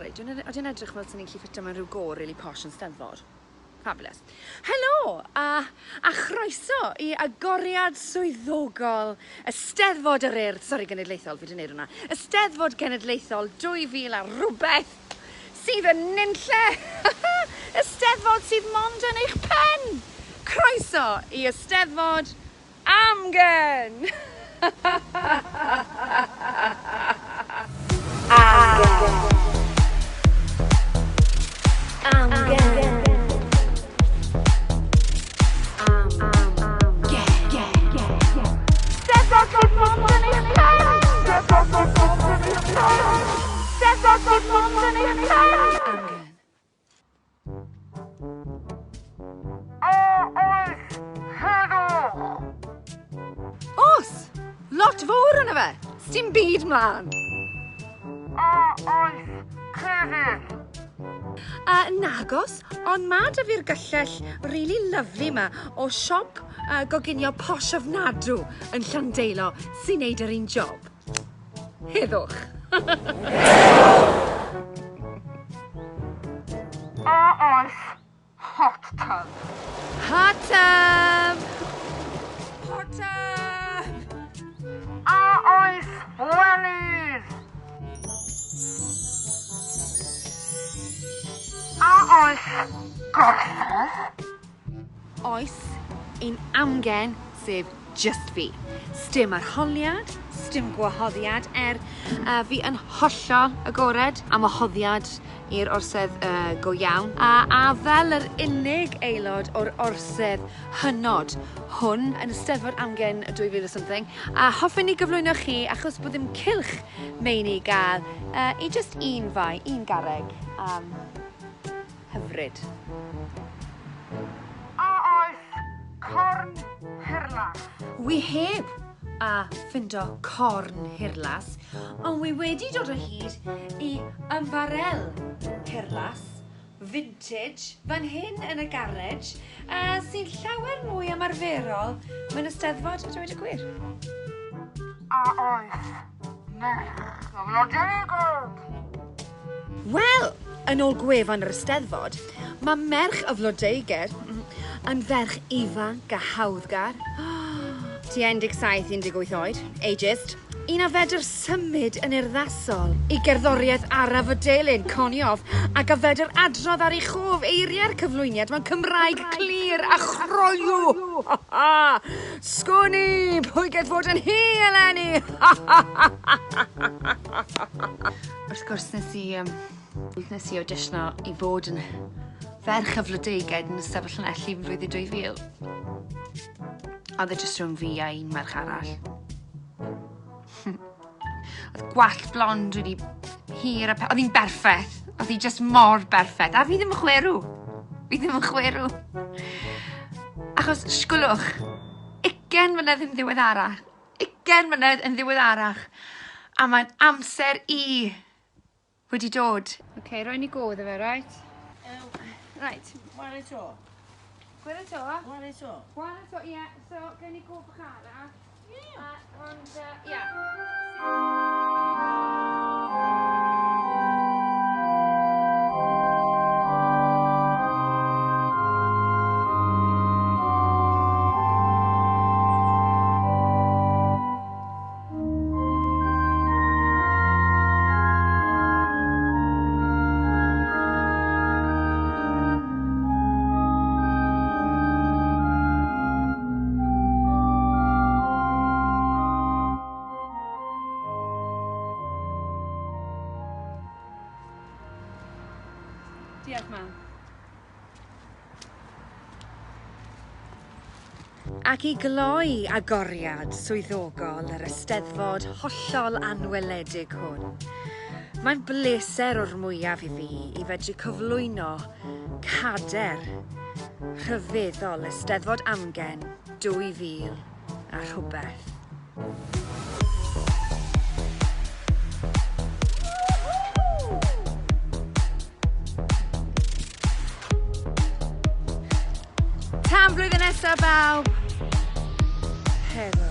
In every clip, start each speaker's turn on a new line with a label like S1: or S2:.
S1: reit. Dwi'n edrych fel sy'n ni'n gallu ffitio mewn rhyw gor really posh yn Eisteddfod. Fabulous. Helo, a chroeso i agoriad swyddogol Eisteddfod yr Urdd. Sori, genedlaethol, fi 'di wneud hwnna. Eisteddfod Genedlaethol 2000 a rhywbeth sydd yn nunlle. Eisteddfod sydd mond yn eich pen. Croeso i Eisteddfod AmGen. Os! Lot fawr yna fe! Sdim byd mlaen!
S2: Oes, cefydd!
S1: Nagos, ond ma' 'da fi'r gyllell really lovely ma o siop goginio posh ofnadw yn Llandeilo sy'n neud yr un job. Heddwch.
S2: Oes, hot tub!
S1: Hot tub! Hot tub!
S2: Oes, welydd! Oes, gorffedd!
S1: Oes, un AmGen sef just fi. Sdim arholiad, sdim gwahoddiad fi yn hollol agored am wahoddiad i'r orsedd go iawn. A fel yr unig aelod o'r orsedd hynod hwn yn Eisteddfod AmGen 2000 something, hoffwn i gyflwyno chi achos bod ddim cylch mewn i gael i just un fai, un garreg hyfryd.
S2: Oes, corn hirlas!
S1: Wi heb ffindo corn hirlas, ond wi wedi dod o hyd i ymbarel hirlas, vintage, fan hyn yn y garej, sy'n llawer mwy ymarferol mewn Eisteddfod, dweud y gwir.
S2: Oes, merch o flodegod!
S1: Wel, yn ôl gwefan yr Eisteddfod, mae merch y flodeuger yn ferch ifanc a hawddgar. Tua 17-18 oed, ageist. Un a fedr symud yn urddasol i gerddoriaeth araf y delyn, conioff, ac a fedr adrodd ar ei chof eiriau'r cyflwyniad mewn Cymraeg clir a chroiw. Sgwni, pwy geth fod yn hi eleni? Wrth gwrs, nes i auditiono i fod yn ferch y flodeugaid yn ystafell Llanelli yn flwyddyn 2000. Oedd e jyst rhwng fi a un merch arall. Oedd gwallt blond wedi hir a oedd hi'n berffeth. Oedd hi jyst mor berffeth. A fi ddim yn chwerw. Fi ddim yn chwerw. Achos, sgwlwch, 20 mlynedd yn ddiweddarach. 20 mlynedd yn ddiweddarach. A mae'n amser i wedi dod. OK, roi ni go iddo fe, right? Right.
S2: Wel eto.
S1: Gwir eto?
S2: Wel eto.
S1: Wel eto, ie. So, gen ni go bach arall.
S2: Ie.
S1: Ond, ie. Diolch, mam. Ac i gloi agoriad swyddogol yr Eisteddfod hollol anweledig hwn, mae'n bleser o'r mwyaf i fi i fedru cyflwyno cader rhyfeddol Eisteddfod AmGen 2000 a rhywbeth. Tan blwyddyn nesaf, bawb. Helo.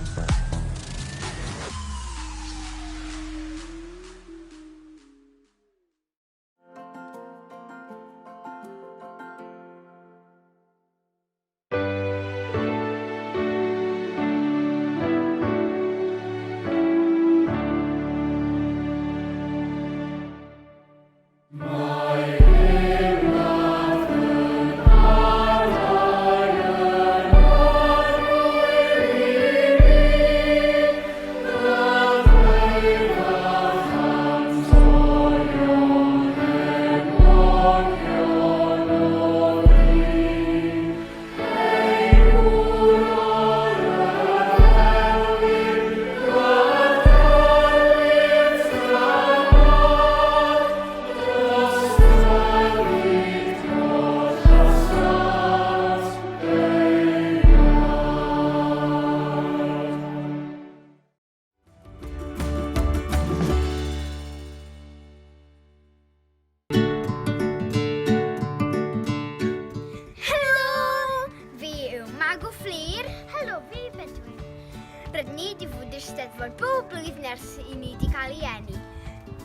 S3: Rydyn ni wedi fod i'r Eisteddfod bob blwyddyn ers i ni wedi cael ei eni.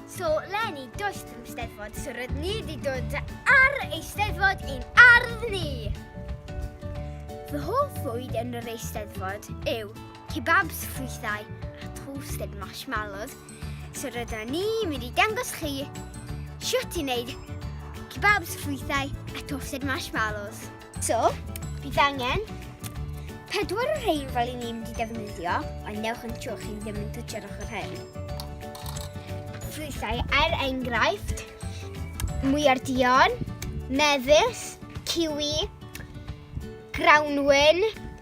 S3: So, leni, does dim Eisteddfod, so rydyn ni wedi dod ar Eisteddfod ein ardd ni. Fy hoff fwyd yn yr Eisteddfod yw kebabs ffrwythau a toasted marshmallows. So, rydyn ni mynd i dangos chi sut i wneud kebabs ffrwythau a toasted marshmallows. So, bydd angen 4 o'r rhain fel i ni mynd i defnyddio, ond newch yn siŵr chi ddim yn twtio'r ochr hyn. Ffrwythau enghraifft, mwyar duon, mefus, kiwi, grawnwyn,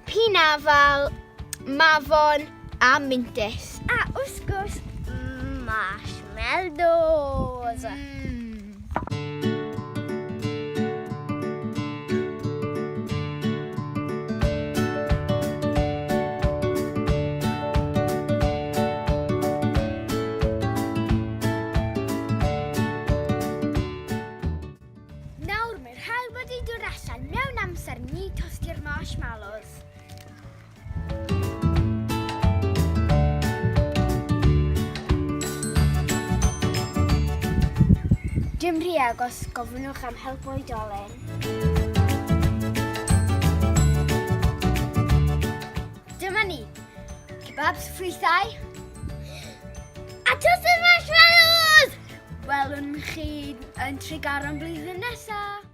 S3: pinafal, mafon a mintys. A wrth gwrs, marshmallows. Mewn amser ni tostio'r marshmallows. Dim rhy agos, gofynnwch am help oedolyn. Dyma ni, kebabs ffrwythau a toasted marshmallows! Welwn chi yn Tregaron blwyddyn nesaf.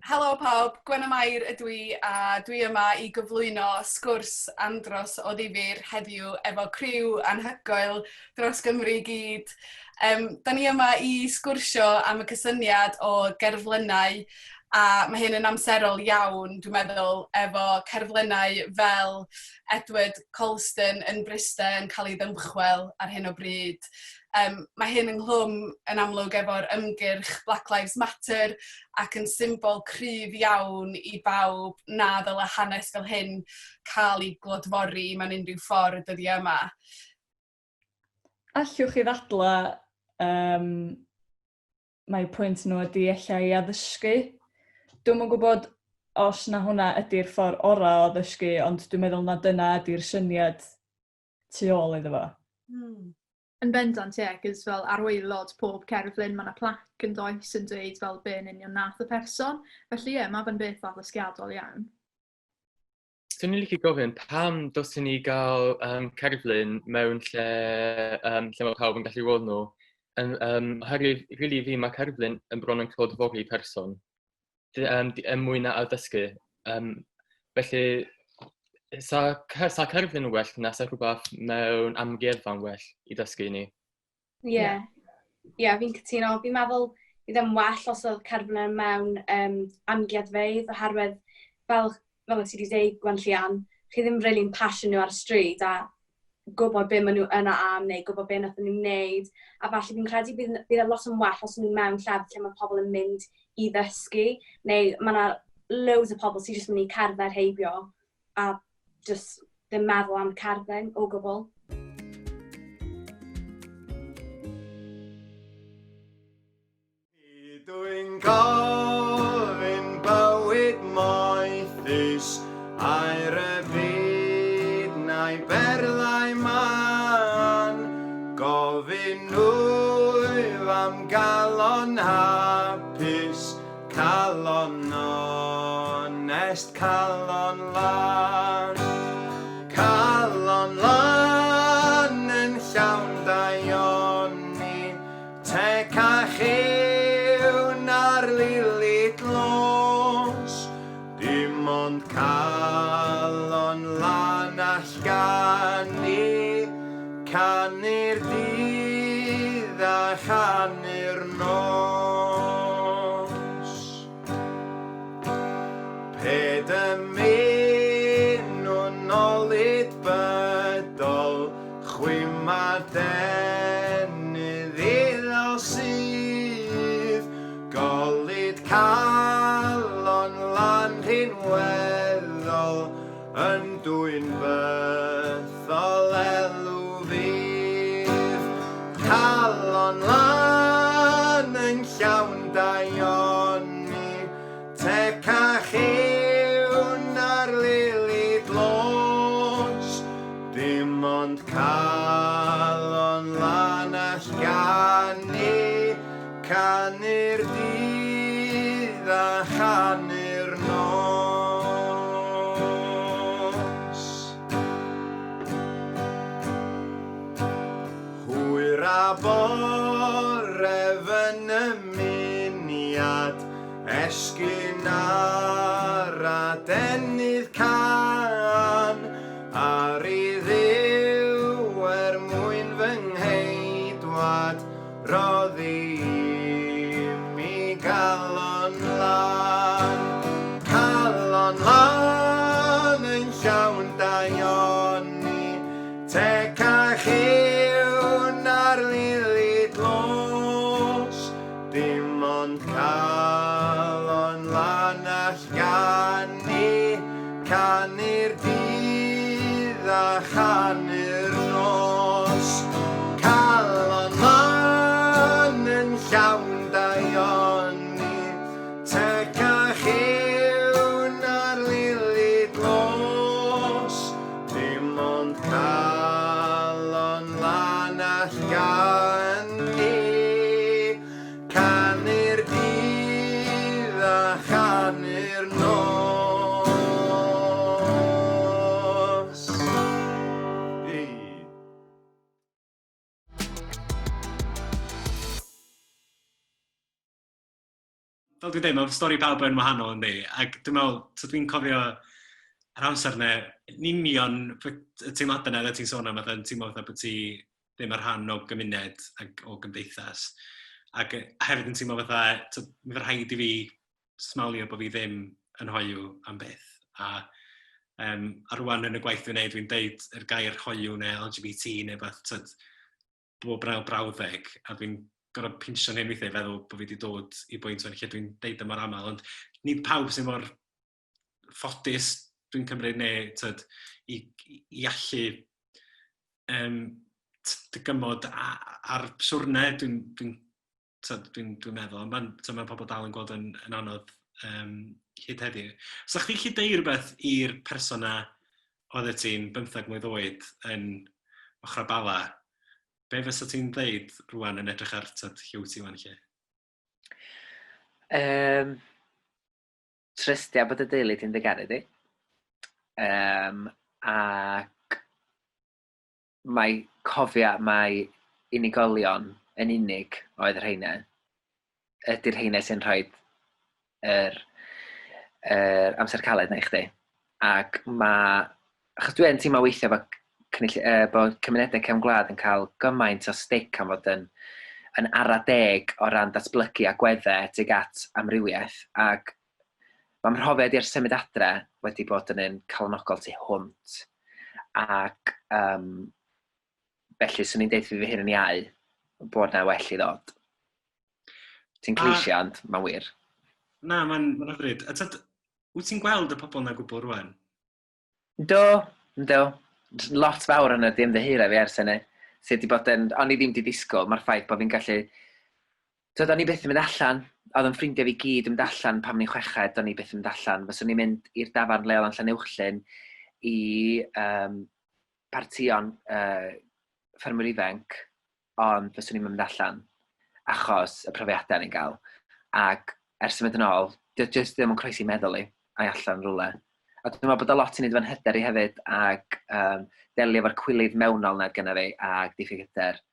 S4: Helo pawb, Gwen Mair ydw i a dwi yma i gyflwyno sgwrs am dros o ddifyr heddiw efo criw anhygoel dros Gymru i gyd. Da ni yma i sgwrsio am y cysyniad o gerflynau a mae hyn yn amserol iawn, dwi'n meddwl, efo cerflynau fel Edward Colston yn Bryste yn cael ei ddymchwel ar hyn o bryd. Mae hyn ynglwm yn amlwg efo'r ymgyrch Black Lives Matter ac yn symbol cryf iawn i bawb na ddylai hanes fel hyn cael ei glodfori mewn unrhyw ffordd dyddi yma.
S5: Allwch chi ddadlau mae pwynt nhw ydi ella i addysgu. Dwi'm yn gwybod os na hwnna ydy'r ffordd orau o ddysgu, ond dwi'n meddwl na dyna ydy'r syniad tu ôl iddo fo.
S6: Yn bendant, ie, cos fel ar waelod pob cerflun, mae yna plac yn does yn dweud fel be yn union nath y person. Felly ie, mae fe'n beth addysgiadol iawn.
S7: Dwi'n licio gofyn, pam dylsyn ni gael cerflun mewn lle mae pawb yn gallu weld nhw? Oherwydd, rili fi, mae cerflun yn bron yn clodfori person. Mwy na addysgu. Felly, sa cerflun yn well na sa rhywbeth mewn amgueddfa'n well i ddysgu ni?
S8: Ie, fi'n cytuno. Fi'n meddwl bydd yn well os oedd cerflun mewn amgueddfeydd, oherwydd fel ti wedi dweud, Gwen Llian, chi ddim really'n passion nhw ar y stryd a gwybod be maen nhw yna am neu gwybod be nath nhw'n wneud. A falle fi'n credu bydd e lot yn well os nhw mewn llefydd lle mae pobl yn mynd i ddysgu, neu mae yna loads o pobl sy'n jyst mynd i cerdded heibio a just ddim meddwl am cerdded o gwbl.
S9: Dwi'n gofyn bywyd moethus a'r y byd na'i berlau man, gofyn wyf am galon hapus, calon onest, calon lan. Calon lan. llawn daion ni, tec a chiwn ar lili dlos, dim ond calon lan allan ni, canu'r dydd a chanu'r nos. Ped y mynd o'n olyd bydol, chwyma denydd iddal sydd, golyd calon lan rhinweddol, yn dwy'n bythol elw fydd. Calon lan yn llawn daion ni, tec a chiwn ar lili dlos, dim ond calon lan allan ni, canu'r dydd a chanu'r nos. Hwyr a bore fy nymuniad, esgyn ar a denydd can, ar I ddiw mwyn fy ngheidwad, roddi mi galon lan. Calon lan yn llawn daion ni, tec a chiwn ar lili dlos, dim ond calon lan allan ni, canu'r dydd a chanu'r nos. Calon lan yn llawn daion ni, tec a chiwn ar lili dlos, dim ond calon lan allan ni, canu'r dydd a chanu'r nos.
S10: Fel dwi'n dweud, mae stori pawb yn wahanol yndi, ac dwi'n meddwl, so dwi'n cofio yr amser yna, yn union y teimladau yna ti'n sôn am, yn teimlo fatha bod ti ddim ar rhan o gymuned ac o gymdeithas. Ac hefyd yn teimlo fatha, mi fydd rhaid I fi smalio bod fi ddim yn hoiw am beth. A rwan yn y gwaith dwi'n neud, dwi'n deud yr gair hoiw neu LGBT neu beth, bob brawddeg, a dwi'n gorfod pinsio'n hyn weithiau feddwl bod fi wedi dod I bwynt o'n lle dwi'n deud am o'r aml, ond nid pawb sy'n mor ffodus dwi'n cymryd neu I allu gymod ar siwrne dwi'n meddwl, ond mae pobl dal yn gweld yn anodd hyd heddiw. So chdi gallu deud rhywbeth i'r persona oedd ti'n 15 mlwydd oed yn ochr bala, be fysa ti'n dweud rwan yn edrych ar lliw ti wan lle?
S11: Trystia bod y deulu ti'n digaru di. Ac mae cofia mae unigolion yn unig oedd yr heine. Ydy'r heine sy'n rhoi amser caled na I chdi. Ac achos dwi'n teimlo weithiau bod cymunedau cefn gwlad yn cael gymaint o stic am fod yn ara deg o ran datblygu agweddau tuag at amrywiaeth, ac mae mhrofiad i'r symud adre wedi bod yn un calonogol tu hwnt, ac felly swn i'n deud fi hyn yn iau bod na well I ddod. Ti'n clisio, ond mae'n wir.
S10: Na, mae'n hyfryd. Wyt ti'n gweld y pobl na gwbl rwan?
S11: Do. Lot fawr yn y ymddiheuro fi ers hynny, sydd wedi bod yn, o'n I ddim wedi disgwyl, mae'r ffaith bod fi'n gallu, o'n I byth yn mynd allan, oedd yn ffrindiau fi gyd yn mynd allan pam ni'n chweched, o'n I byth yn mynd allan, fyswn i'n mynd i'r dafarn leol yn Llanuwchlyn I partion ffermwyr ifanc, ond fyswn i'n mynd allan, achos y profiadau ni'n gael. Ac ers ymwneud yn ôl, jyst ddim yn croesi meddwl I, a'i allan rhywle. A dwi'n meddwl bod o lot i wneud fan hyder i hefyd, ac delio efo'r cwilydd mewnol na gyda fi, ac diffyg hyder.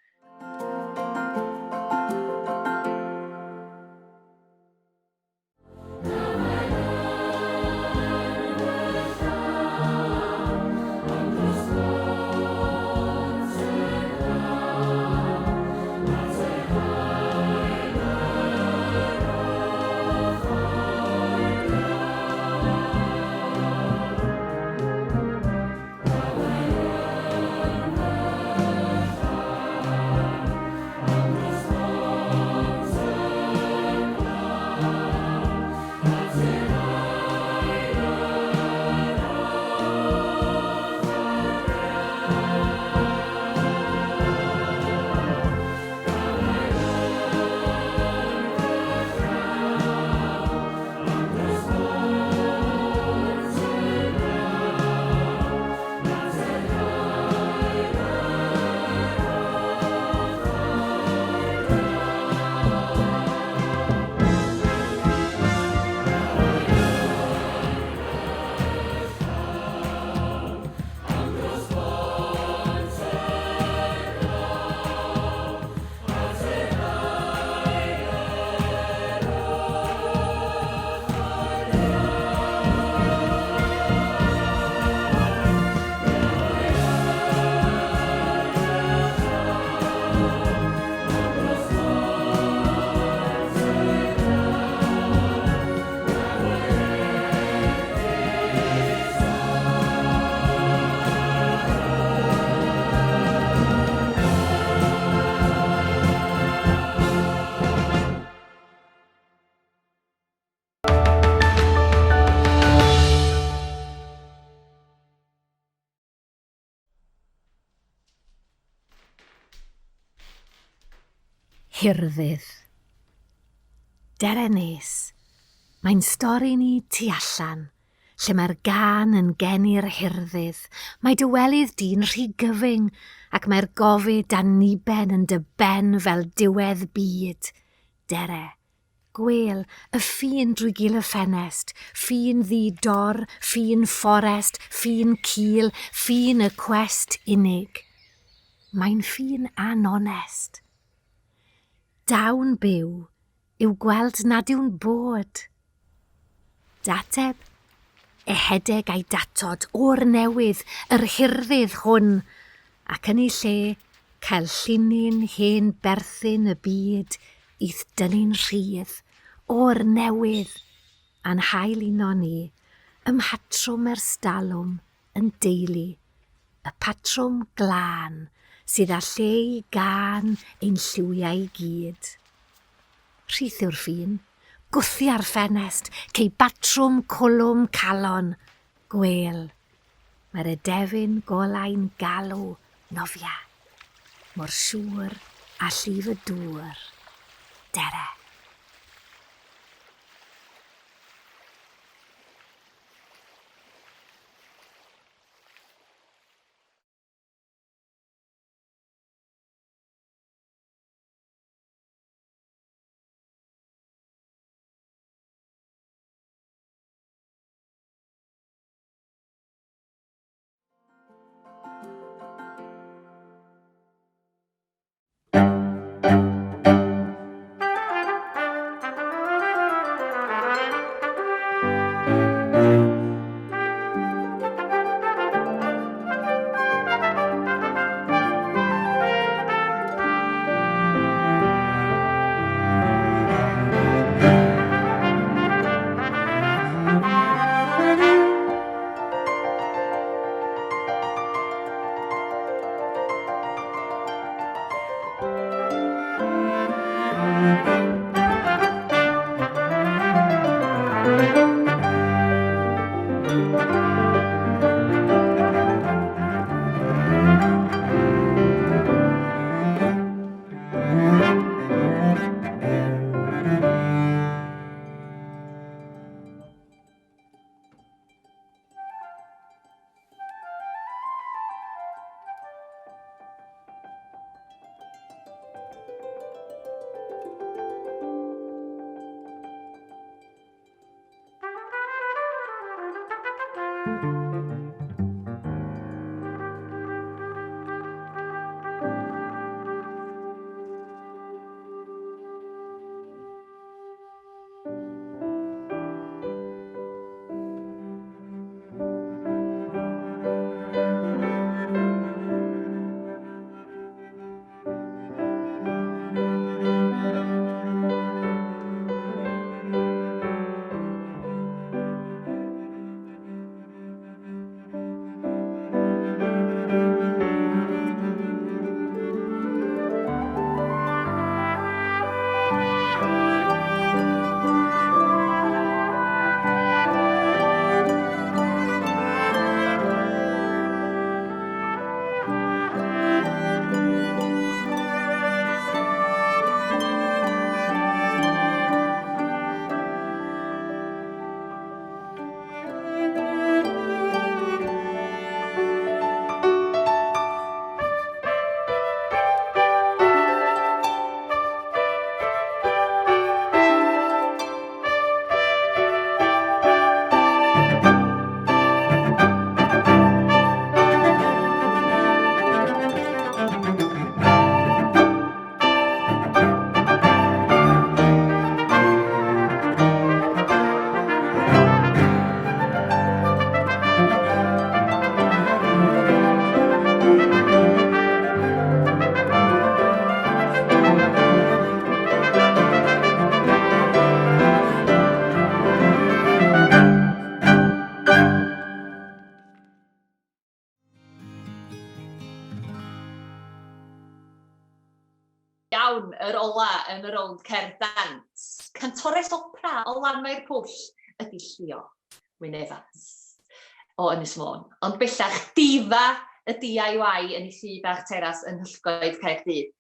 S1: Hirddydd. Dere nes. Mae'n stori ni tu allan, lle mae'r gan yn genu'r hirddydd. Mae dywelydd di'n rhy gyfyng, ac mae'r gofid dan niben yn dyben fel diwedd byd. Dere. Gwel, y ffin drwy gil y ffenest, ffin ddi-dor, ffin fforest, ffin cil, ffin y cwest unig. Mae'n ffin anonest. Dawn byw yw gweld nad yw'n bod. Dateb, ehedeg a'i datod o'r newydd, yr hirddydd hwn, ac yn ei lle cael llunin hen berthyn y byd i'th dynnu'n rhydd, o'r newydd, a'n hael uno ni, ymhatrwm ers dalwm yn deulu, y patrwm glân, sydd â lle i gan ein lliwiau gyd. Rhyth yw'r ffin, gwthi ar ffenest, cei batrwm cwlwm calon, gwel. Mae'r edefyn golau'n galw nofia, mor siŵr a llif y dŵr. Dere.
S12: iawn yr ola yn y rownd cerdd dant. Cantores opera o Lanmau'r Pwll ydi Llio Wyn Evans o Ynys Môn. Ond bellach difa y DIY yn ei llu bach teras yn Hyllgoed Caerdydd.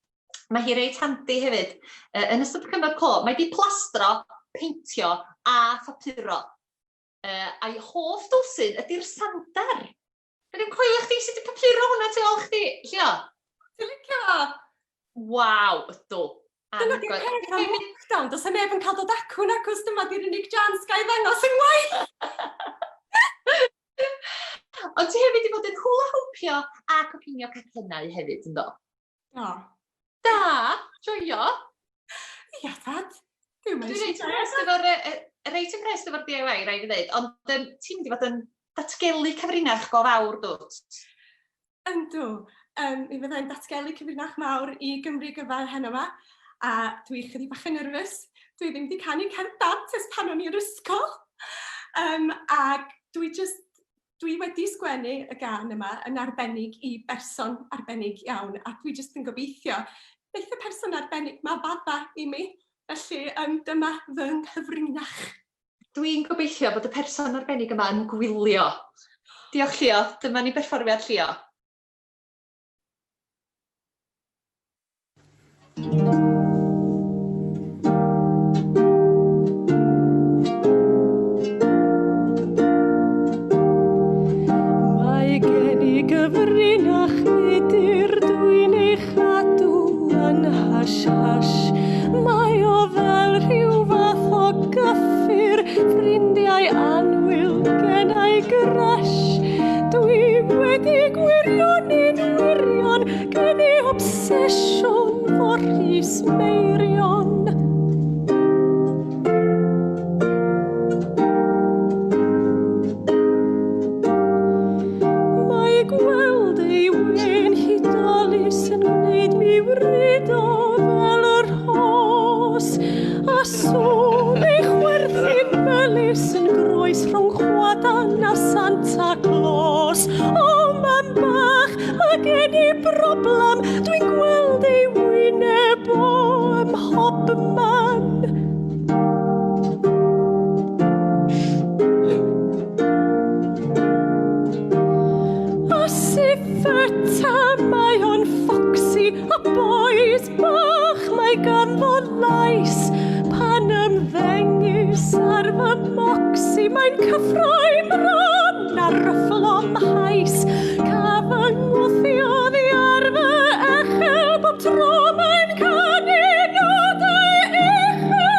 S12: Mae hi reit handi hefyd. Yn ystod cyfnod clo, mae di plastro, peintio a phapuro. A'i hoff dwsyn ydy'r sandar. Rydym coelio chdi sydd wedi papuro hwnna tu ôl chdi, Llio?
S13: Dwi'n licio.
S12: Waw, ydw.
S13: Dyna di'r peth am lockdown, dos e neb yn cael dod acw na cwrs dyma di'r unig jans gael ddangos yng ngwaith.
S12: Ond ti hefyd wedi bod yn hwla hwpio a copinio cacennau hefyd, ynddo?
S13: O.
S12: Da, joio.
S13: Ia, Dad. Dwi'n
S12: reit impressed efo'r DIY, rai fi ddweud, ond ti'n mynd i fod yn datgelu cyfrinach go fawr, dwt?
S13: Yndw. Mi fyddai'n datgelu cyfrinach mawr i Gymru gyfer heno yma, a dwi chydig bach yn nerfus. Dwi ddim wedi canu cerdd dant ers pan o'n i'r ysgol. Ac dwi wedi sgwennu y gan yma yn arbennig i berson arbennig iawn, a dwi jyst yn gobeithio beth y person arbennig mae baba i mi. Felly, dyma fy nghyfrinach.
S12: Dwi'n gobeithio bod y person arbennig yma yn gwylio. Diolch, Llio. Dyma ni berfformiad, Llio.
S14: Mae gen i gyfrinach nid dwi'n ei chadw yn hash-hash. Mae o fel rhyw fath o gyffur, ffrindiau annwyl gennau grash. Dwi wedi gwirion'n wirion, gen i obsesiwn o rhys meirion. Mae gweld ei wen hudolus yn gwneud mi wrydo fel yr hos, a sŵn ei chwerthin melys yn groes rhwng chwadan a Santa Claus. O, mam bach, mae gen i broblem, dwi'n gweld ei wyneb o ym mhobman. A siffeta mae o'n ffoxy, a boes bach mae ganddo lais. Pan ymddengys ar fy moxy, mae'n cyffroi mron ar y fflom hais. Cyfyngwthio ddi ar fy echel, bob tro mae'n canu nodau uchel.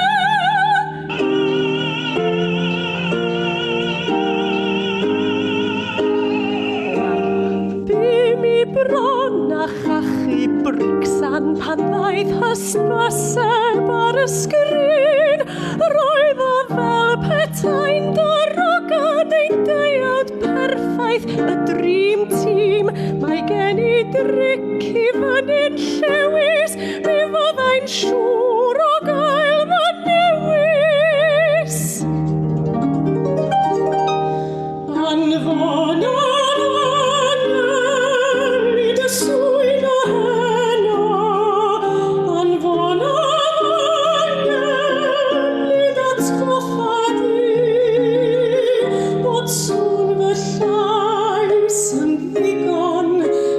S14: Bym i bron a chachu bricsan pan ddaeth hysbyseb ar y sgrin. Roedd o fel petai'n darogan ein deuawd perffaith, y dream team. Mae gen i dric i fyny'n llewis, mi fyddai'n siŵr o gael fy newis. Anfon o'n ynwyd y swyn o heno, anfon o'n ynwyd atgoffa di, bod sŵn fy llais yn ddigon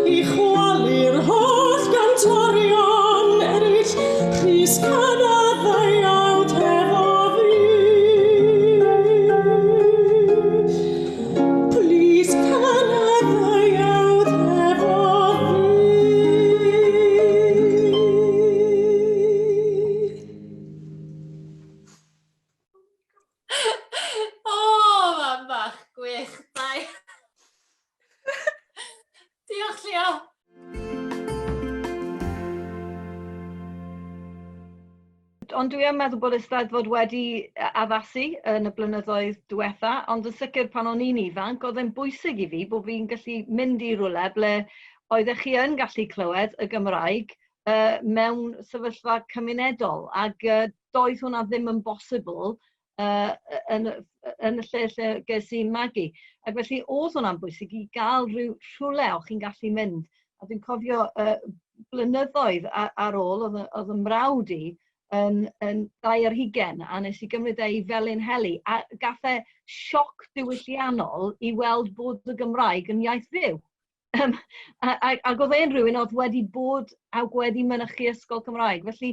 S14: i chwalu'r holl gantorion eraill, rhys canaddeuawd efo fi. Please canaddeuawd efo fi.
S12: O, mam bach, gwych, dau. Diolch, Llio.
S14: Ond dwi yn meddwl bod Eisteddfod wedi addasu yn y blynyddoedd diwetha, ond yn sicr pan o'n i'n ifanc, oedd e'n bwysig i fi bod fi'n gallu mynd i rwle ble oeddech chi yn gallu clywed y Gymraeg mewn sefyllfa cymunedol, ac doedd hwnna ddim yn bosibl yn y lle ges i'n magu. Ac felly oedd hwnna'n bwysig i gael rhywle o chi'n gallu mynd. A dwi'n cofio
S15: blynyddoedd ar ôl, oedd yn mrawd i yn 20 a nes I gymryd ei felyn heli, a gath e sioc diwylliannol I weld bod y Gymraeg yn iaith fyw. Ac oedd e'n rhywun oedd wedi bod wedi mynychu ysgol Cymraeg. Felly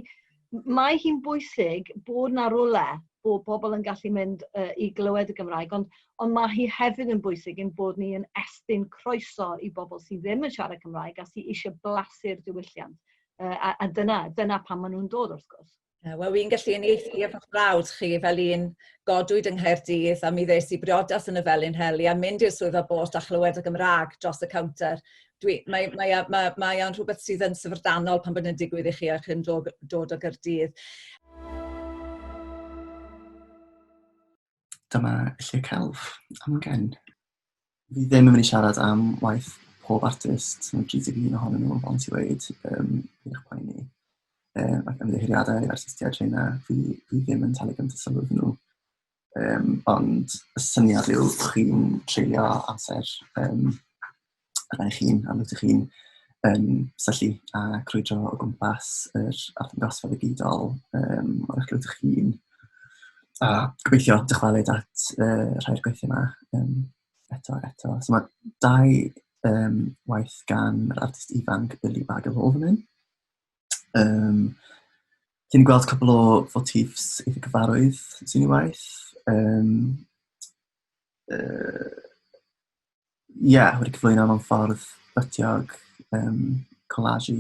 S15: mae hi'n bwysig bod na rwle bod pobl yn gallu mynd I glywed y Gymraeg, ond mae hi hefyd yn bwysig yn bod ni yn estyn croeso I bobl sydd ddim yn siarad Cymraeg a sydd eisiau blasu'r diwylliant. A dyna pan maen nhw'n dod wrth gwrs.
S16: Wel, wy'n gallu unieithu efo'ch brawd chi fel un godwyd yng Nghaerdydd a mi ddes I briodas yn y felyn heli a mynd i'r swyddfa bost a chlywed y Gymraeg dros y counter. Mae o'n rhywbeth sydd yn syfrdanol pan bod yn digwydd I chi ac yn dod o Gaerdydd.
S17: Dyma lle celf, AmGen. Fi ddim yn mynd I siarad am waith pob artist, mae'n 31 ohonyn nhw, ond I weid, i'ch poeni. Ac am ddehiriadau i'r artistiaid rheina, fi ddim yn talu gymaint o sylw iddyn nhw. Ond y syniad yw chi'n treulio amser arna chi'n, am wyt chi'n syllu a crwydro o gwmpas yr arddangosfa ddigidol o'r eich glwyd chi'n a gobeithio dychwelyd at rhai'r gweithio yma eto. So mae 2 waith gan yr artist ifanc Billy Bag of Overman. Ti'n gweld cwbl o fotifs eitha gyfarwydd sy'n ei waith. Wedi cyflwyno mewn ffordd bytiog, collage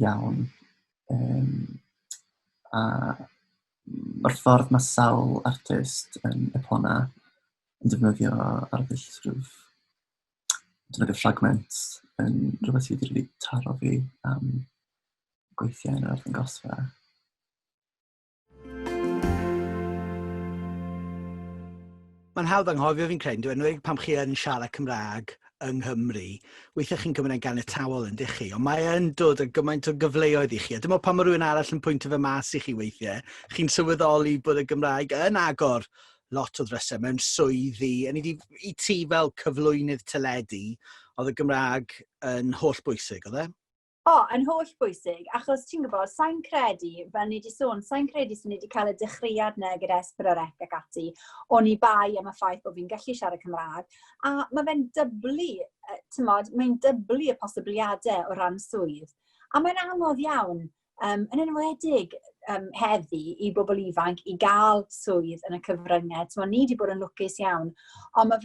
S17: iawn. A mae'r ffordd mae sawl artist yn Epona yn defnyddio arddull defnyddio fragment yn rhywbeth sydd wedi taro fi am gweithiau yn yr arddangosfa.
S18: Mae'n hawdd anghofio fi'n credu, enwedig pam chi yn siarad Cymraeg yng Nghymru, weithiau chi'n cymryd ganiatawol yn dych chi, ond mae yn dod â gymaint o gyfleoedd I chi. A dyma pan mae rhywun arall yn pwyntio fe mas I chi weithiau, chi'n sylweddoli bod y Gymraeg yn agor lot o ddrysau mewn swyddi. I ti fel cyflwynydd teledu, oedd y Gymraeg yn holl bwysig, oedd e?
S19: Yn holl bwysig, achos ti'n gwybod, sa'n credu, fel ni wedi sôn, sa'n credu sy'n ni wedi cael y dechreuad na gyda Esbrorec ac ati, o'n I bai am y ffaith bod fi'n gallu siarad Cymraeg, a mae fe'n dyblu, mae'n dyblu y posibiliadau o ran swydd. A mae'n anodd iawn, yn enwedig heddi I bobl ifanc I gael swydd yn y cyfryngau. Ni wedi bod yn lwcus iawn, ond mae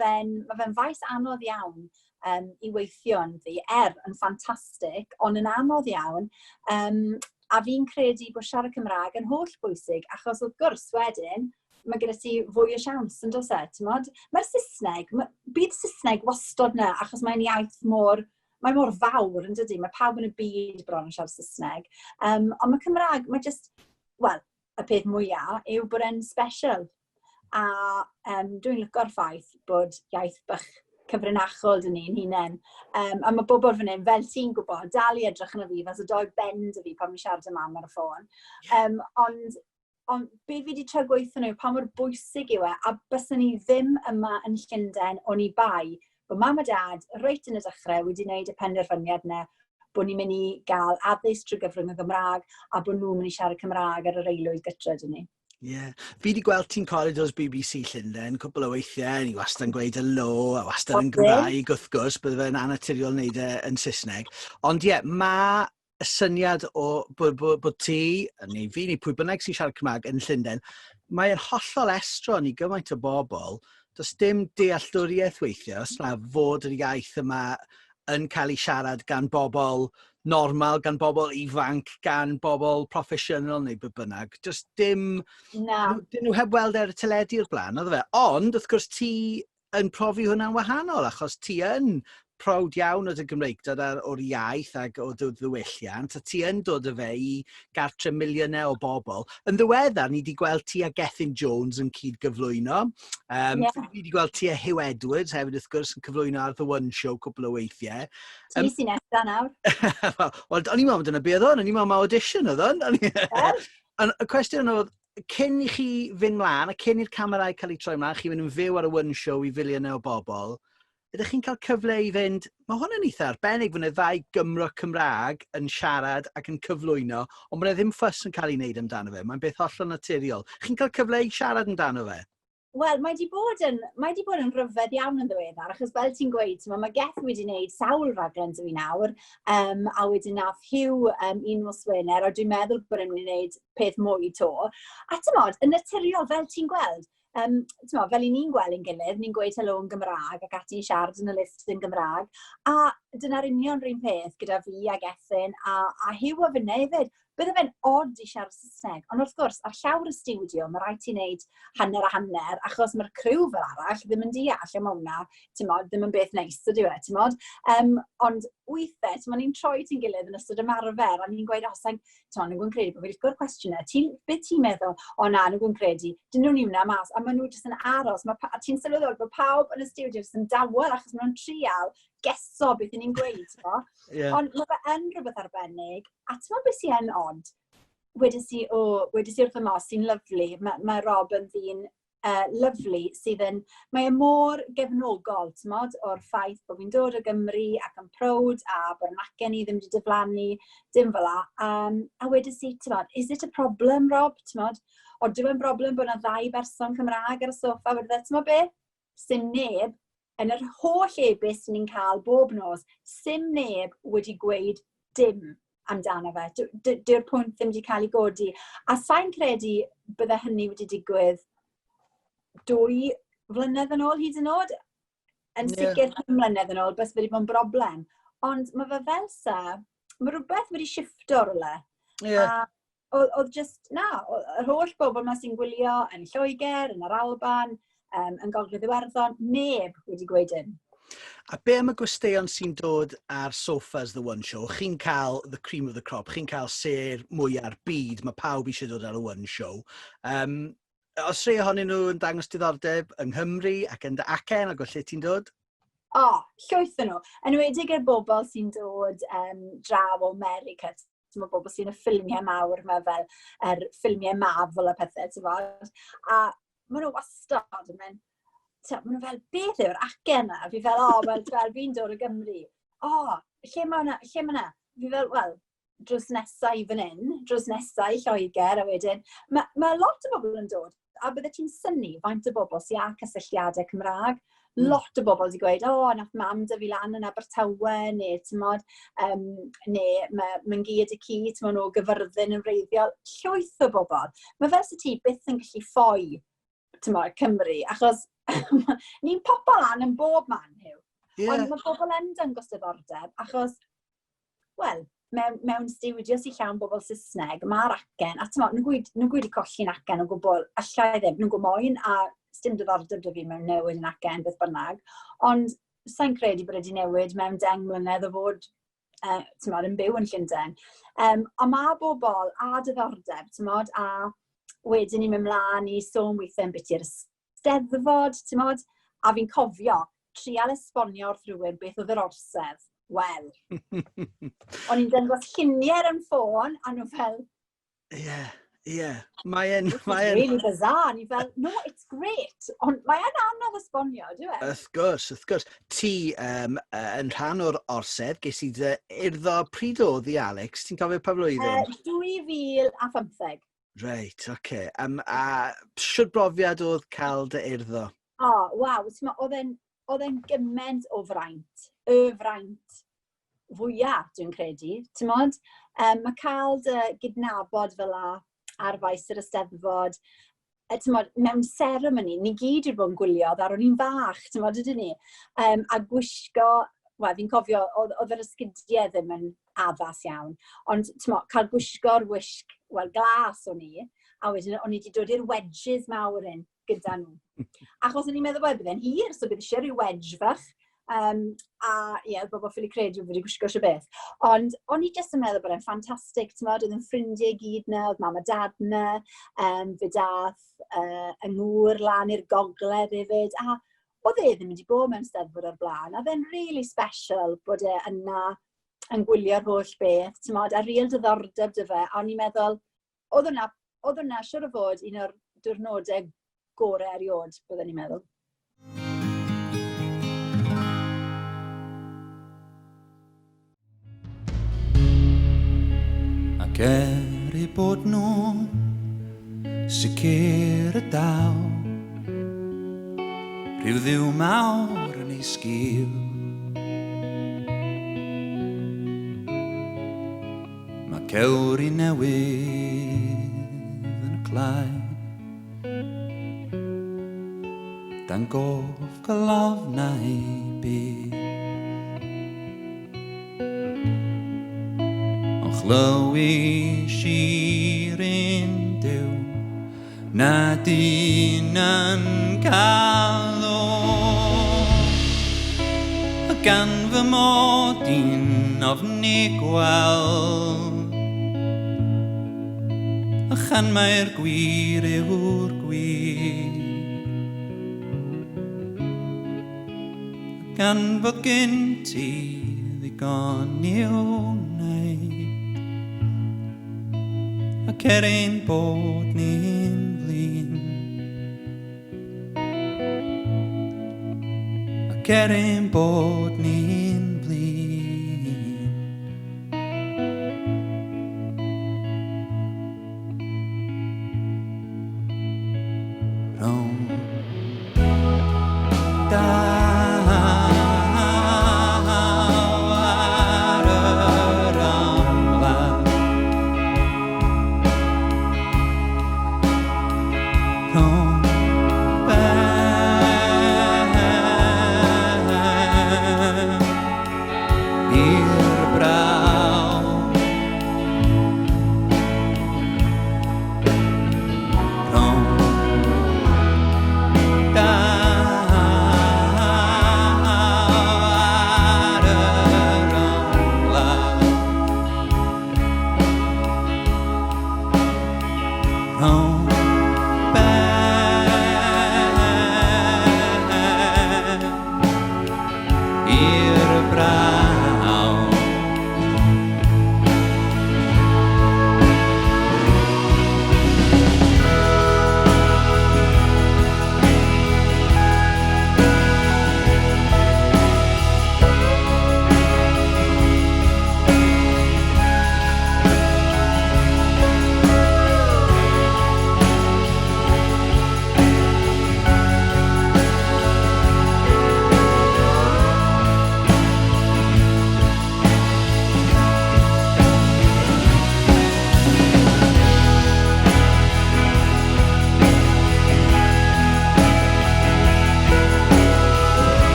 S19: fe'n faes anodd iawn I weithio ynddi, yn ffantastig, ond yn anodd iawn, a fi'n credu bod siarad Cymraeg yn holl bwysig, achos wrth gwrs wedyn, mae gyda ti fwy o siawns yn dos e. Mae'r Saesneg, bydd Saesneg wastod na, achos mae'n iaith mor fawr yn dydy, mae pawb yn y byd bron yn siarad Saesneg. Ond mae Cymraeg, y peth mwyaf yw bod e'n special. A dwi'n lygo'r ffaith bod iaith bych cyfrinachol dyn ni'n hunain. A mae bobl fan hyn, fel ti'n gwybod, dal I edrych yn y fi, fas o doi bend y fi pan mi'n siarad y mam ar y ffôn. Ond be fi wedi troi gweithio nhw, pa mor bwysig yw e, a bysyn ni ddim yma yn Llundain o'n I bai, bod mam a dad, reit yn y dechrau, wedi gwneud y penderfyniad yna, bod ni'n mynd I gael addysg trwy gyfrwng y Gymraeg, a bod nhw'n mynd I siarad Cymraeg ar yr aelwyd gytra dyn ni.
S18: Fi wedi gweld ti'n corridors BBC Llundain, cwbl o weithiau, ni wastad yn gweud lo, a wastad yn Gymraeg, wrth gwrs, bydde fe'n anaturiol wneud yn Saesneg. Ond mae y syniad o bod ti, neu fi, neu pwy bynnag sy'n siarad Cymraeg yn Llundain, mae'n hollol estron I gymaint o bobl, does dim dealltwriaeth weithiau, os na fod yr iaith yma yn cael ei siarad gan bobl normal, gan bobl ifanc, gan bobl proffesiynol neu be bynnag. Just dim... Dyn nhw heb weld y teledu o'r blaen, oedd fe? Ond, wrth gwrs, ti yn profi hwnna'n wahanol, achos ti yn proud iawn o dy Gymreigdod o'r iaith ac o dy ddiwylliant, a ti yn dod o fe I gartre miliynau o bobl. Yn ddiweddar, ni wedi gweld ti a Gethin Jones yn cyd-gyflwyno. Ni wedi gweld ti a Hugh Edwards hefyd, wrth gwrs, yn cyflwyno ar The One Show cwbl o weithiau.
S19: Ti sy'n nesaf nawr.
S18: Wel, o'n i'n meddwl dyna beth o'n i'n meddwl mae audition oedd o'n. Y cwestiwn oedd, cyn I chi fynd mlaen, a cyn i'r camerau cael ei troi mlaen, chi fynd yn fyw ar y One Show I filiynau o bobl, ydych chi'n cael cyfle i fynd, mae hwn yn eitha arbennig fod yna ddau Gymro Cymraeg yn siarad ac yn cyflwyno, ond mae ddim ffys yn cael ei wneud amdano fe, mae'n beth hollol naturiol. Chi'n cael cyfle i siarad amdano fe?
S19: Wel, mae di bod yn rhyfedd iawn yn ddiweddar, achos fel ti'n gweud, mae Geth wedi gwneud sawl raglen dy fi nawr, a wedyn nath Hugh un nos Wener, a dwi'n meddwl bod yn mynd i wneud peth mwy to. A tymod, yn naturiol fel ti'n gweld, fel i ni'n gweld yn gilydd, ni'n gweud helo yn Gymraeg ac ati'n siarad yn y lift yn Gymraeg, a dyna'r union rhywun peth gyda fi ag Ethyn a Hugh a fyna hefyd. Bydde fe'n od i siarad Saesneg, ond wrth gwrs, ar llawr y studio, mae rhaid ti wneud hanner a hanner, achos mae'r criw fel arall ddim yn deall am hwnna, ddim yn beth neis, ydy we, ond weithiau, ni'n troi ti'n gilydd yn ystod ymarfer, a ni'n gweud, nhw'n gwyn credu bod fi'n gwrdd cwestiynau, beth ti'n meddwl, nhw'n gwyn credu, dyn nhw'n hwnna mas, a maen nhw jyst yn aros, a ti'n sylweddol bod pawb yn y studio jyst yn dawel, achos maen nhw'n trial geso beth ni'n gweud, ond mae fe yn rhywbeth arbennig, a ti'n meddwl beth sy'n od, wedys i wrth y mas sy'n lyflu, mae Rob yn ddyn lyflu sydd yn, mae e mor gefnogol, o'r ffaith bod fi'n dod o Gymru ac yn prowd a bod yn acen i ddim wedi diflannu, dim fel la, a wedys i, is it a problem, Rob, o dwi'n broblem bod yna ddau berson Cymraeg ar y soffa, wedyn be, sy'n neb, yn yr holl e-byst ni'n cael bob nos, sim neb wedi gweud dim amdano fe. Dyw'r pwynt ddim wedi cael ei godi. A sa'n credu bydde hynny wedi digwydd 2 flynedd yn ôl hyd yn oed. Yn sicr 5 mlynedd yn ôl, bys wedi bod yn broblem. Ond mae fe fel sa, mae rhywbeth wedi shifto rhywle. Oedd yr holl bobl yma sy'n gwylio yn Lloegr, yn yr Alban, yn Gogledd Iwerddon, neb wedi gweud un.
S18: A be am y gwesteion sy'n dod ar Sofas The One Show? Chi'n cael the cream of the crop, chi'n cael ser mwyaf byd, mae pawb eisiau dod ar y One Show. Os rhai ohonyn nhw yn dangos diddordeb yng Nghymru ac yn dy acen, ac o lle ti'n dod?
S19: Llwyth nhw. Yn wedig i'r bobl sy'n dod draw o America. Mae bobl sy'n y ffilmiau mawr yma fel ffilmiau Marvel a pethau, a maen nhw wastad yn mynd, maen nhw fel, beth yw'r acen yna? Fi fel, fi'n dod o Gymru. Lle mae hwnna? Fi fel, dros nesau i fan hyn, dros nesau i Lloegr, a wedyn, mae lot o bobl yn dod, a bydde ti'n synnu faint o bobl sy'n â cysylltiadau Cymraeg. Lot o bobl wedi gweud, nath mam dy fi lan yn Abertawe, neu mae'n gyd y ci, maen nhw gyfyrddin yn wreiddiol. Llwyth o bobl. Mae fel sy'n ti byth yn gallu ffoi Cymru, achos ni'n popo lan yn bob man, Hugh. Ond mae bobl yn dangos diddordeb, achos, mewn studio sy'n llawn bobl Saesneg, mae'r acen, a nhw'n gweud i colli'n acen o gwbl, allai ddim, nhw'n gwmoen, a sdim diddordeb dy fi mewn newid yn acen, beth bynnag. Ond sa'n credu bod wedi newid mewn 10 mlynedd o fod yn byw yn Llundain. A mae bobl a diddordeb, a wedyn ni'n mynd mlaen i sôn weithiau'n beth i'r Eisteddfod, a fi'n cofio trial esbonio wrth rhywun beth oedd yr orsedd. Wel. O'n i'n dangos lluniau yn ffôn, a nhw fel...
S18: Mae'n...
S19: It's really bizarre. Ni fel, no, it's great. Ond mae'n anodd esbonio, dwi'n
S18: meddwl? Wrth gwrs. Ti yn rhan o'r orsedd, ges i dy urddo pryd oedd i Alex, ti'n cofio pa flwyddyn?
S19: 2015.
S18: Reit, oce. A siwr brofiad oedd cael dy urddo?
S19: Oedd e'n gymaint o fraint. Y fraint fwyaf, dwi'n credu. Mae cael dy gydnabod fel ar faes yr Eisteddfod, mewn seremoni, ni gyd wedi bod yn gwylio, ar o'n i'n fach, ydyn ni. A gwisgo, fi'n cofio, oedd yr esgidiau ddim yn addas iawn, ond cael gwisgo'r wisg, glas o'n i, a wedyn o'n i wedi dod i'r wedges mawr un gyda nhw. Achos o'n i'n meddwl bod e'n hir, so bydd eisiau rhyw wedge fach. Bobl ffili credu wedi gwisgo sy'n beth. Ond o'n i jyst yn meddwl bod e'n ffantastig, oedd yn ffrindiau gyd na, oedd mam a dad na, fe dath yng ngŵr lan i'r gogledd hefyd, a oedd e ddim wedi bod mewn Eisteddfod o'r blaen, a fe'n really special bod e yna yn gwylio'r holl beth, a real diddordeb dy fe, a o'n i'n meddwl, oedd hwnna siwr o fod un o'r diwrnodau gorau eriod, byddwn i'n meddwl.
S9: Cer I bod nhw sicr y daw, rhyw ddiw mawr yn ei sgil. Mae cewri newydd yn y clai, dan gof golofnau byd. Ond chlywis i'r un Duw na dyn yn cael o, gan fy mod i'n ofni gweld, a chan mae'r gwir yw'r gwir, gan fod gen ti ddigon i'w wneud, ac ein bod ni'n flin, ac ein bod ni'n flin. Rhwng daw ar yr amlach, rhwng i'r braw, rhwng daw ar yr amlach, rhwng i'r braw.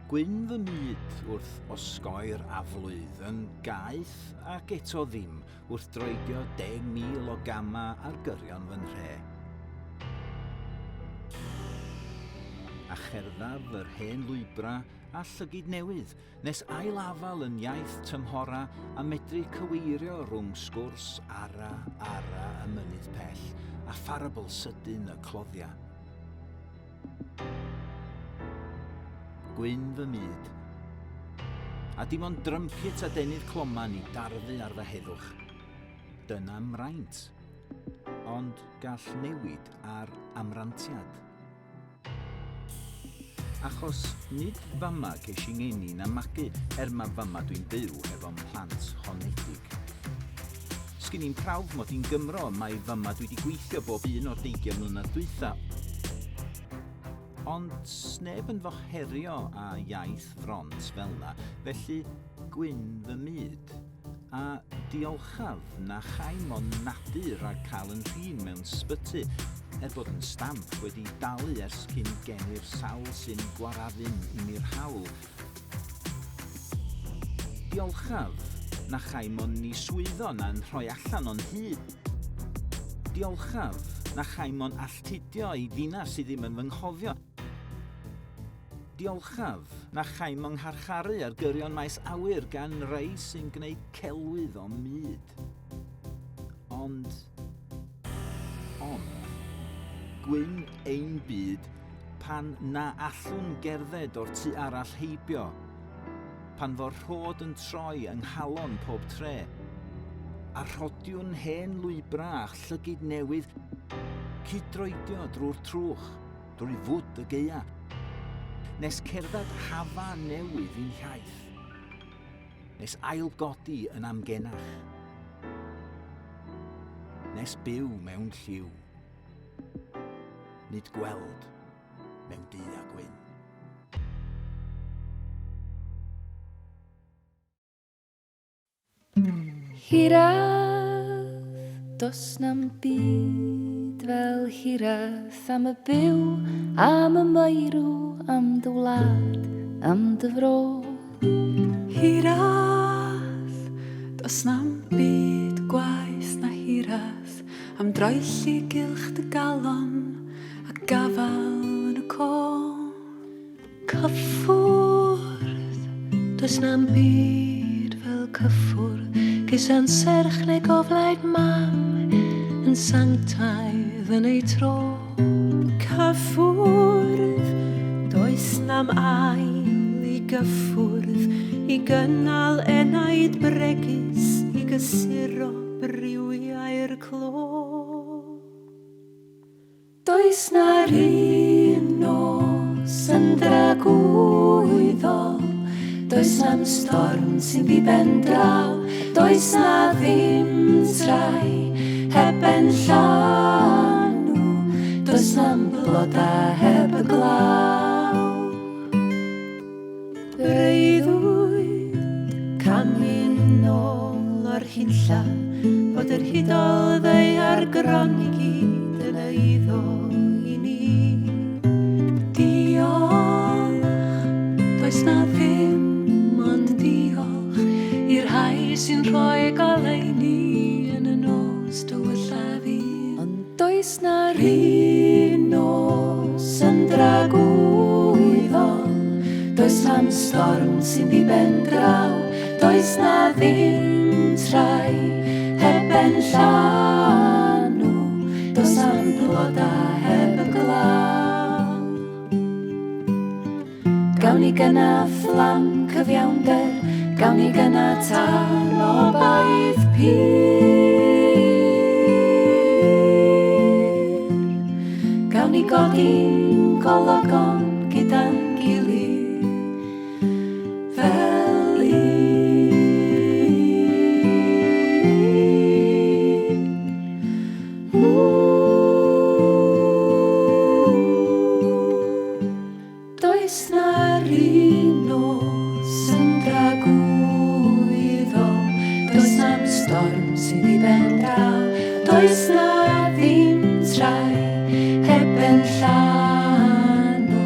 S18: Gwyn fy myd wrth osgoi'r aflwydd yn gaeth ac eto ddim wrth droedio 10,000 o gama ar gyrion fy nhre. A cherddaf yr hen lwybra a llygyd newydd nes ailafal yn iaith tymhora a medru cyweirio rhwng sgwrs ara y mynydd pell a pharabl sydyn y cloddia. Gwyn fy myd. a dim ond drympit a denydd cloman i darfu ar fy heddwch. Dyna mraint, ond gall newid ar amrantiad. Achos nid fama ges i ngeni'n amagu mae fama dwi'n byw efo'n plant honedig. Sgyn i'n prawf mod i'n Gymro mae fama dwi wedi gweithio bob un o'r 20 mlynedd dwytha. Ond sneb yn fo herio a iaith front fel na, felly gwyn fy myd. A diolchaf na chaim o'n nadur a cael yn rhin mewn sbyty, bod yn stamp wedi dalu ers cyn gennu'r sawl sy'n gwaraddu'n i mi'r hawl. Diolchaf na chaim o'n ni swyddo na'n rhoi allan o'n hyd. Diolchaf na chaim o'n alltudio i ddinas sydd ddim yn fy nghofio. Diolchaf na chaim o'n ngharcharu ar gyrion maes awyr gan rei sy'n gwneud celwydd o myd. Ond, gwyn ein byd pan na allwn gerdded o'r tu arall heibio, pan fo'r rhod yn troi yng nghalon pob tre, a rhodiwn hen lwybra a llygyd newydd, cydroedio drwy'r trwch, drwy fwd y geia, nes cerdded hafa newydd i'n hiaith, nes ailgodi yn amgenach, nes byw mewn lliw. Nid gweld mewn du a gwyn.
S20: Hiraeth, dos na'm byd fel hiraeth am y byw, am y meirw, am dy wlad, am dy fro.
S21: Hiraeth, dos na'm byd gwaith na hiraeth, am droelli gylch dy galon, gafal yn y côr. Cyffwrdd, does na'm byd fel cyffwrdd, ges yn serch neu goflaid mam, yn sanctaidd yn ei tro. Cyffwrdd, does na'm ail i gyffwrdd, i gynnal enaid bregus, i gysuro briwiau'r clo. Does na'r un nos yn dragwyddol, does na'm storm sy'n ddiben draw, does na ddim trai heb en llanw, does na'm bloda heb y glaw. Breuddwyd camu'n nôl o'r hunlla, bod yr hudol ddeiar gron i gyd yn eiddo i ni. Diolch, does na ddim ond diolch i'r rhai sy'n rhoi goleuni yn y nos dywyllaf i. Ond does na'r un nos yn dragwyddol, does na'm storm sy'n ddiben draw, does na ddim trai heb en llanw, does na'm bloda heb y glaw. Gawn ni gyna fflam cyfiawnder, gawn ni gyna tan o baith pyr. Gawn ni godi'n gologon gyda'n gilydd fel does na'r un nos yn dragwyddol, does na'm storm sy'n i ben draw, does na ddim trai heb en llanw,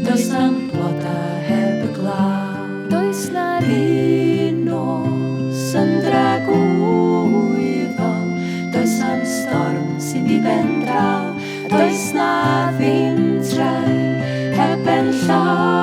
S21: does na'm bloda heb y glaw. Does na'r un nos yn dragwyddol, does na'm storm sy'n i ben draw, does na ddim trai heb en llanw,